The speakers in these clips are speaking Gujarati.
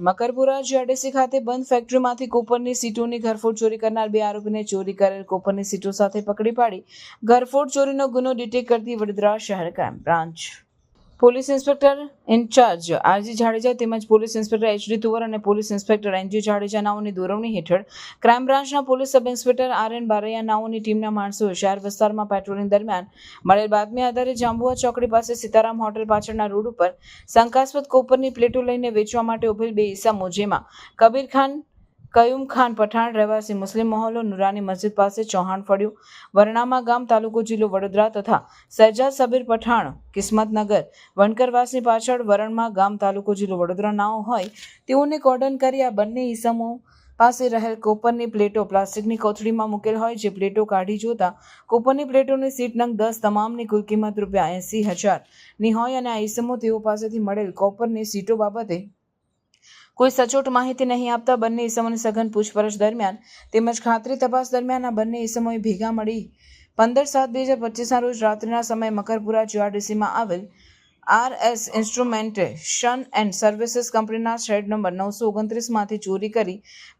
મકરપુરા જીઆરડીસી ખાતે બંધ ફેક્ટરીમાંથી કોપરની સીટોની ઘરફોડ ચોરી કરનાર 2 આરોપીને ચોરી કરેલ કોપરની સીટો સાથે પકડી પાડી ઘરફોડ ચોરીનો ગુનો ડિટેક્ટ કરતી વડોદરા શહેર crime branch police inspector incharge RG Jadeja તેમજ પોલીસ ઇન્સ્પેક્ટર એચડી તુવર અને પોલીસ ઇન્સ્પેક્ટર એનજી જાડેજા નાઓની દોરવણી હેઠળ ક્રાઇમ બ્રાન્ચના police sub inspector RN Baraiya નાઓની ટીમના માણસોએ શહેર વિસ્તારમાં પેટ્રોલિંગ દરમિયાન મળેલ બાતમી આધારે જાંબુઆ ચોકડી પાસે સીતારામ હોટેલ પાછળના રોડ ઉપર શંકાસ્પદ કોપરની પ્લેટો લઈને વેચવા માટે ઉભેલ 2 ઈસમો જેમાં કબીર ખાન કયુમ ખાન પઠાણ રહેવાસી મુસ્લિમ મહોલ્લો નુરાની મસ્જિદ પાસે ચૌહાણ ફળ્યું વરણામા ગામ તાલુકો જિલ્લો વડોદરા તથા સજ્જાદ સબીર પઠાણ કિસ્મતનગર વણકરવાસની પાછળ વરણમા ગામ તાલુકો જિલ્લો વડોદરા નાઓ હોય તેઓને કોર્ડન કરી આ બંને ઈસમો પાસે રહેલ કોપરની પ્લેટો પ્લાસ્ટિકની કોથળીમાં મૂકેલ હોય જે પ્લેટો કાઢી જોતા કોપરની પ્લેટોની સીટ નંગ 10 તમામની કુલ કિંમત ₹80,000ની હોય અને આ ઈસમો તેઓ પાસેથી મળેલ કોપરની સીટો બાબતે કોઈ સચોટ માહિતી નહીં આપતા બંને ઈસમોની સઘન પૂછપરછ દરમિયાન તેમજ ખાતરી તપાસ દરમિયાન આ બંને ઈસમોએ ભેગા મળી 15/7/2025ના રોજ રાત્રિના સમયે મકરપુરા જીઆરડીસીમાં આવેલ RS ઇન્સ્ટ્રુમેન્ટેશન એન્ડ સર્વિસીસ કંપનીના શેડ નંબર 929માંથી ચોરી કરી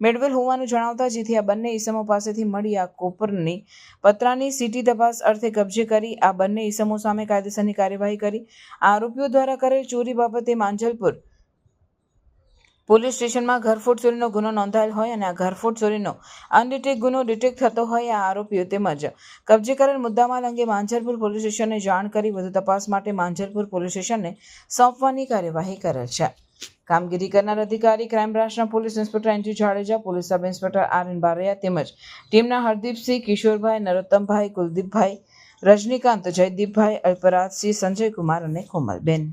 મેળવેલ હોવાનું જણાવતા જેથી આ બંને ઈસમો પાસેથી મળી આ કોપરની પતરાની સીટી તપાસ અર્થે કબજે કરી આ બંને ઈસમો સામે કાયદેસરની કાર્યવાહી કરી આરોપીઓ દ્વારા કરેલ ચોરી બાબતે માંજલપુર પોલીસ સ્ટેશનમાં ઘરફોડ ચોરીનો ગુનો નોંધાયેલ હોય અને આ ઘરફોડ ચોરીનો અનડિટેક્ટ ગુનો ડિટેક્ટ થતો હોય આ આરોપીઓ તેમજ કબજે કરેલ મુદ્દામાલ અંગે માંજલપુર પોલીસ સ્ટેશનને જાણ કરી વધુ તપાસ માટે માંજલપુર પોલીસ સ્ટેશનને સોંપવાની કાર્યવાહી કરેલ છે. કામગીરી કરનાર અધિકારી ક્રાઇમ બ્રાન્ચના police inspector NG Jadeja, police sub inspector RN Baraiya તેમજ ટીમના હરદીપસિંહ, કિશોરભાઈ, નરોત્તમભાઈ, કુલદીપભાઈ, રજનીકાંત, જયદીપભાઈ, અલ્પરાજસિંહ, સંજયકુમાર અને કોમલબેન.